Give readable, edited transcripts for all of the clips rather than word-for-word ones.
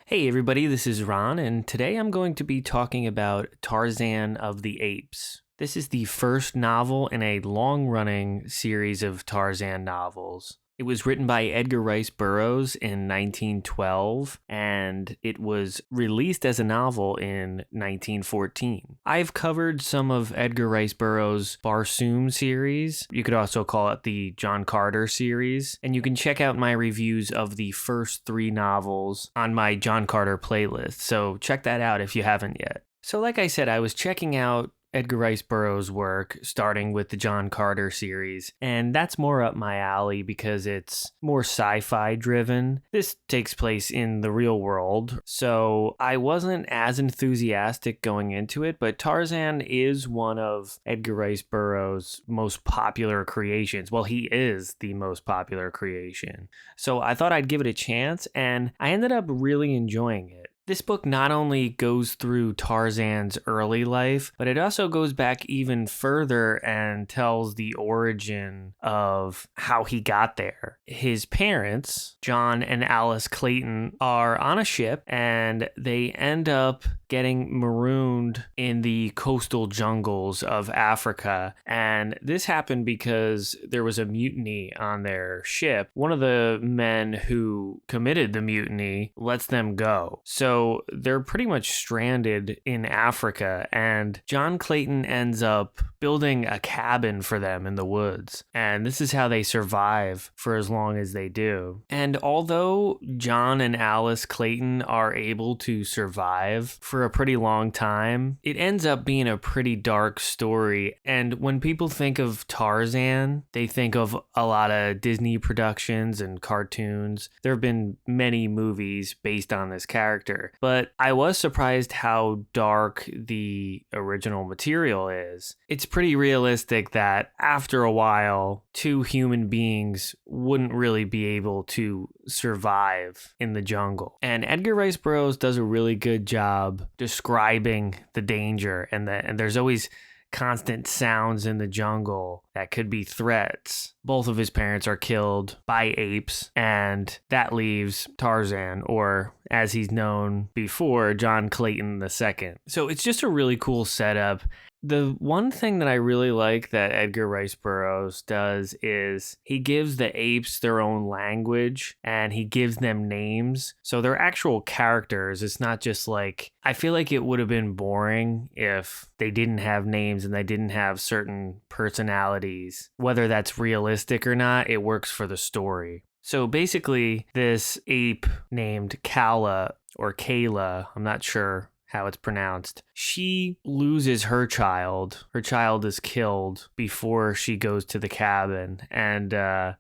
Hey everybody, this is Ron, and today I'm going to be talking about Tarzan of the Apes. This is the first novel in a long-running series of Tarzan novels. It was written by Edgar Rice Burroughs in 1912, and it was released as a novel in 1914. I've covered some of Edgar Rice Burroughs' Barsoom series. You could also call it the John Carter series, and you can check out my reviews of the first three novels on my John Carter playlist, so check that out if you haven't yet. So like I said, I was checking out Edgar Rice Burroughs' work, starting with the John Carter series, and that's more up my alley because it's more sci-fi driven. This takes place in the real world, so I wasn't as enthusiastic going into it, but Tarzan is one of Edgar Rice Burroughs' most popular creations. Well, he is the most popular creation. So I thought I'd give it a chance, and I ended up really enjoying it. This book not only goes through Tarzan's early life, but it also goes back even further and tells the origin of how he got there. His parents, John and Alice Clayton, are on a ship and they end up getting marooned in the coastal jungles of Africa. And this happened because there was a mutiny on their ship. One of the men who committed the mutiny lets them go. So they're pretty much stranded in Africa, and John Clayton ends up building a cabin for them in the woods. And this is how they survive for as long as they do. And although John and Alice Clayton are able to survive for a pretty long time, it ends up being a pretty dark story. And when people think of Tarzan, they think of a lot of Disney productions and cartoons. There have been many movies based on this character. But I was surprised how dark the original material is. It's pretty realistic that after a while, two human beings wouldn't really be able to survive in the jungle. And Edgar Rice Burroughs does a really good job describing the danger, and there's always constant sounds in the jungle that could be threats. Both of his parents are killed by apes, and that leaves Tarzan, or as he's known before, John Clayton II. So it's just a really cool setup. The one thing that I really like that Edgar Rice Burroughs does is he gives the apes their own language and he gives them names. So they're actual characters. It's not just like, I feel like it would have been boring if they didn't have names and they didn't have certain personalities. Whether that's realistic or not, it works for the story. So basically, this ape named Kala or Kayla, I'm not sure how it's pronounced, she loses her child. Her child is killed before she goes to the cabin, and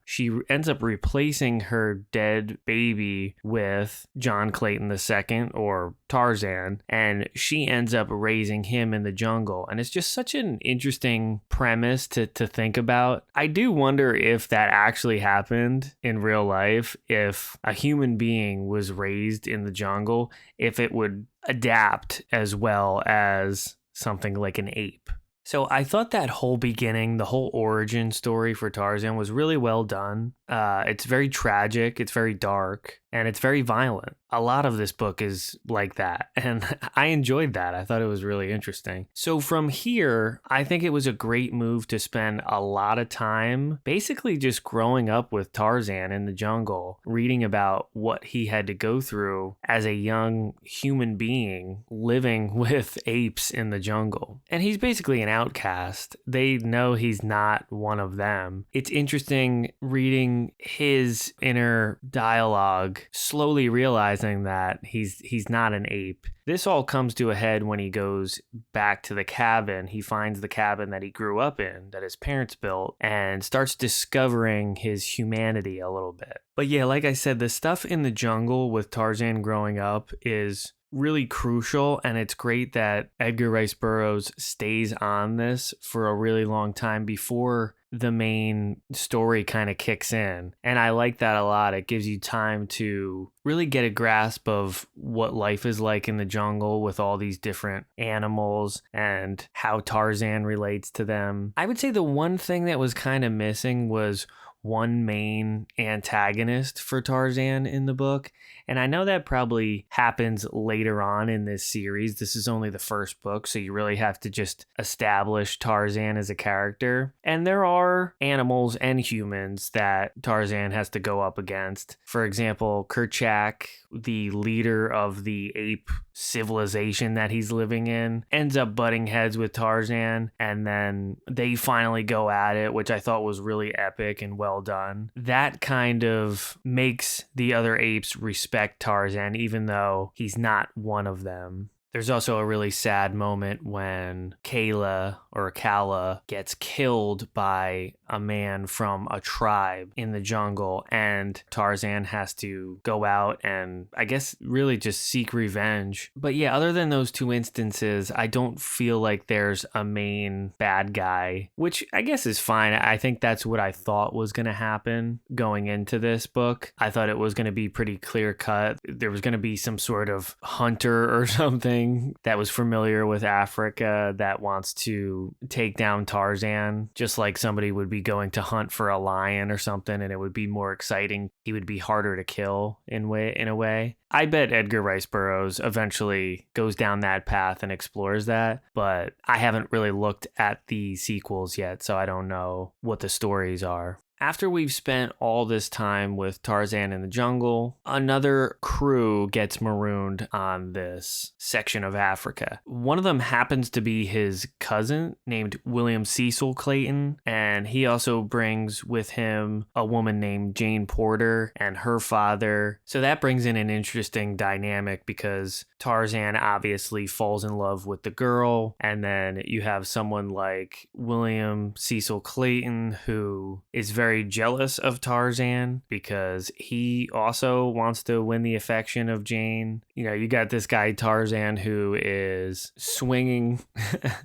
she ends up replacing her dead baby with John Clayton II, or Tarzan, and she ends up raising him in the jungle. And it's just such an interesting premise to think about. I do wonder if that actually happened in real life, if a human being was raised in the jungle, if it would adapt as well as something like an ape. So I thought that whole beginning, the whole origin story for Tarzan was really well done. It's very tragic, it's very dark, and it's very violent. A lot of this book is like that, and I enjoyed that. I thought it was really interesting. So from here, I think it was a great move to spend a lot of time basically just growing up with Tarzan in the jungle, reading about what he had to go through as a young human being living with apes in the jungle. And he's basically an outcast. They know he's not one of them. It's interesting reading his inner dialogue, slowly realizing that he's not an ape. This all comes to a head when he goes back to the cabin. He finds the cabin that he grew up in, that his parents built, and starts discovering his humanity a little bit. But yeah, like I said, the stuff in the jungle with Tarzan growing up is really crucial, and it's great that Edgar Rice Burroughs stays on this for a really long time before the main story kind of kicks in. And I like that a lot. It gives you time to really get a grasp of what life is like in the jungle with all these different animals and how Tarzan relates to them. I would say the one thing that was kind of missing was one main antagonist for Tarzan in the book, And I know that probably happens later on in this series. This is only the first book, so you really have to just establish Tarzan as a character. And there are animals and humans that Tarzan has to go up against. For example, Kerchak, the leader of the ape civilization that he's living in, ends up butting heads with Tarzan, and then they finally go at it, which I thought was really epic and well done. That kind of makes the other apes respect Tarzan, even though he's not one of them. There's also a really sad moment when Kala gets killed by a man from a tribe in the jungle, and Tarzan has to go out and I guess really just seek revenge. But yeah, other than those two instances, I don't feel like there's a main bad guy, which I guess is fine. I think that's what I thought was going to happen going into this book. I thought it was going to be pretty clear cut. There was going to be some sort of hunter or something that was familiar with Africa that wants to take down Tarzan, just like somebody would be going to hunt for a lion or something, and it would be more exciting. He would be harder to kill in a way. I bet Edgar Rice Burroughs eventually goes down that path and explores that, but I haven't really looked at the sequels yet, so I don't know what the stories are. After we've spent all this time with Tarzan in the jungle, another crew gets marooned on this section of Africa. One of them happens to be his cousin named William Cecil Clayton, and he also brings with him a woman named Jane Porter and her father. So that brings in an interesting dynamic because Tarzan obviously falls in love with the girl, and then you have someone like William Cecil Clayton who is very jealous of Tarzan because he also wants to win the affection of Jane. You know, you got this guy Tarzan who is swinging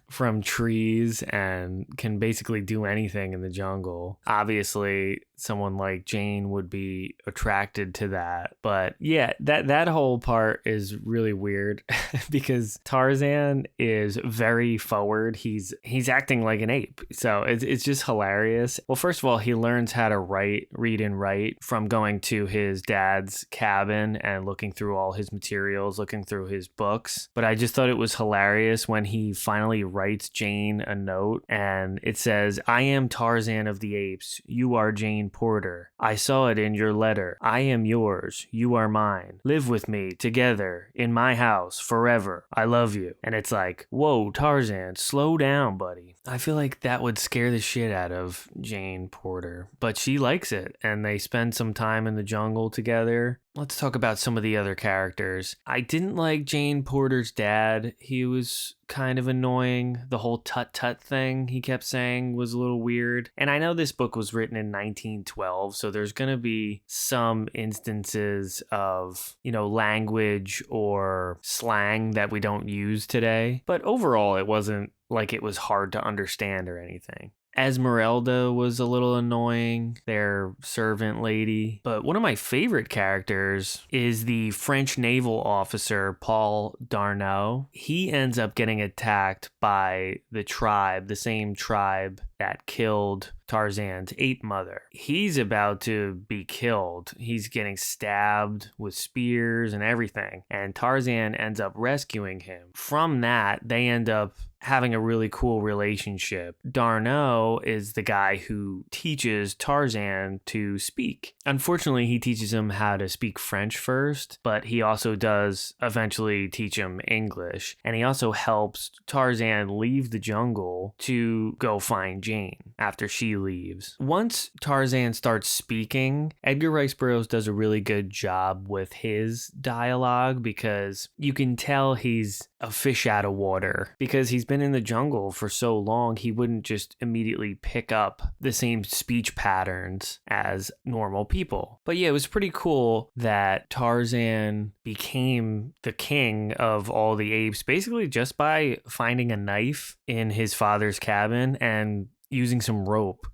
from trees and can basically do anything in the jungle. Obviously, someone like Jane would be attracted to that. But yeah, that whole part is really weird because Tarzan is very forward. He's acting like an ape. So it's just hilarious. Well, first of all, he learns how to read and write from going to his dad's cabin and looking through all his materials, looking through his books. But I just thought it was hilarious when he finally writes Jane a note and it says, "I am Tarzan of the Apes. You are Jane Porter. I saw it in your letter. I am yours. You are mine. Live with me together in my house forever. I love you." And it's like, whoa, Tarzan, slow down, buddy. I feel like that would scare the shit out of Jane Porter, but she likes it and they spend some time in the jungle together. Let's talk about some of the other characters. I didn't like Jane Porter's dad. He was kind of annoying. The whole tut-tut thing he kept saying was a little weird. And I know this book was written in 1912, so there's going to be some instances of, language or slang that we don't use today. But overall, it wasn't like it was hard to understand or anything. Esmeralda was a little annoying, their servant lady. But one of my favorite characters is the French naval officer, Paul Darnau. He ends up getting attacked by the tribe, the same tribe that killed Tarzan's ape mother. He's about to be killed. He's getting stabbed with spears and everything. And Tarzan ends up rescuing him. From that, they end up having a really cool relationship. Darnau is the guy who teaches Tarzan to speak. Unfortunately, he teaches him how to speak French first, but he also does eventually teach him English. And he also helps Tarzan leave the jungle to go find Jane after she leaves. Once Tarzan starts speaking, Edgar Rice Burroughs does a really good job with his dialogue because you can tell he's a fish out of water because he's been in the jungle for so long. He wouldn't just immediately pick up the same speech patterns as normal people. But yeah, it was pretty cool that Tarzan became the king of all the apes basically just by finding a knife in his father's cabin and using some rope.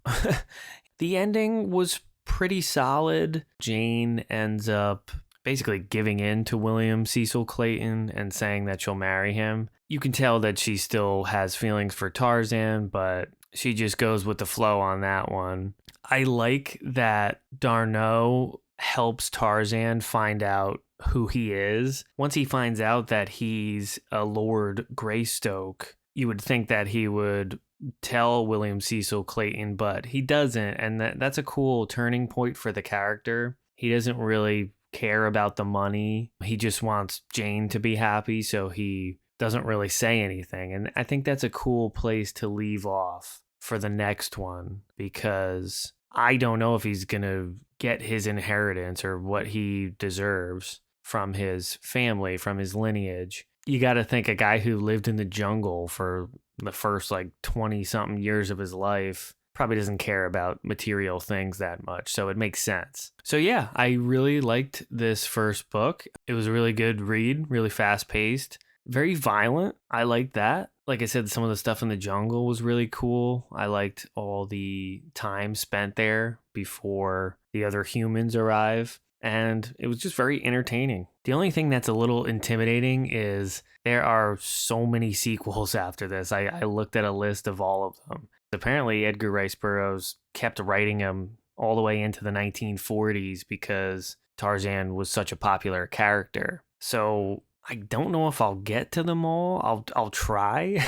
The ending was pretty solid. Jane ends up basically giving in to William Cecil Clayton and saying that she'll marry him. You can tell that she still has feelings for Tarzan, but she just goes with the flow on that one. I like that Darnau helps Tarzan find out who he is. Once he finds out that he's a Lord Greystoke, you would think that he would tell William Cecil Clayton, but he doesn't, and that's a cool turning point for the character. He doesn't really care about the money. He just wants Jane to be happy, so he doesn't really say anything. And I think that's a cool place to leave off for the next one, because I don't know if he's going to get his inheritance or what he deserves from his family, from his lineage. You got to think a guy who lived in the jungle for the first 20 something years of his life probably doesn't care about material things that much. So it makes sense. So yeah, I really liked this first book. It was a really good read, really fast paced, very violent. I liked that. Like I said, some of the stuff in the jungle was really cool. I liked all the time spent there before the other humans arrive. And it was just very entertaining. The only thing that's a little intimidating is there are so many sequels after this. I looked at a list of all of them. Apparently, Edgar Rice Burroughs kept writing them all the way into the 1940s because Tarzan was such a popular character. So I don't know if I'll get to them all. I'll try,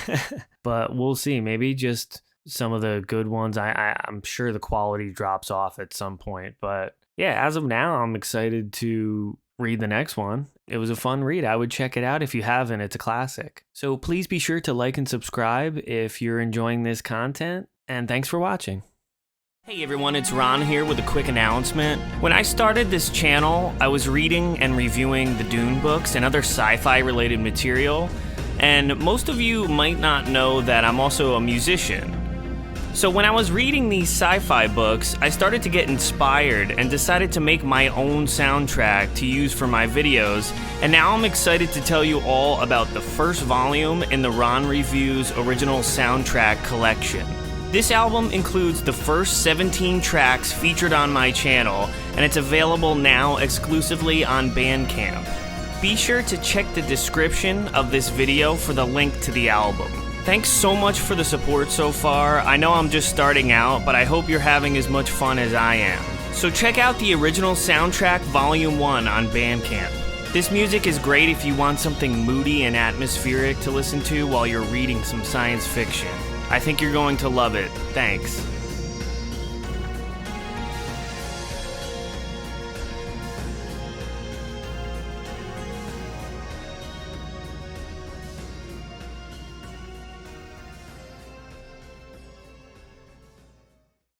but we'll see. Maybe just some of the good ones. I'm sure the quality drops off at some point, but yeah, as of now, I'm excited to read the next one. It was a fun read. I would check it out if you haven't. It's a classic. So please be sure to like and subscribe if you're enjoying this content, and thanks for watching. Hey everyone, it's Ron here with a quick announcement. When I started this channel, I was reading and reviewing the Dune books and other sci-fi related material, and most of you might not know that I'm also a musician. So when I was reading these sci-fi books, I started to get inspired and decided to make my own soundtrack to use for my videos, and now I'm excited to tell you all about the first volume in the Ron Reviews original soundtrack collection. This album includes the first 17 tracks featured on my channel, and it's available now exclusively on Bandcamp. Be sure to check the description of this video for the link to the album. Thanks so much for the support so far. I know I'm just starting out, but I hope you're having as much fun as I am. So check out the original soundtrack Volume 1 on Bandcamp. This music is great if you want something moody and atmospheric to listen to while you're reading some science fiction. I think you're going to love it. Thanks.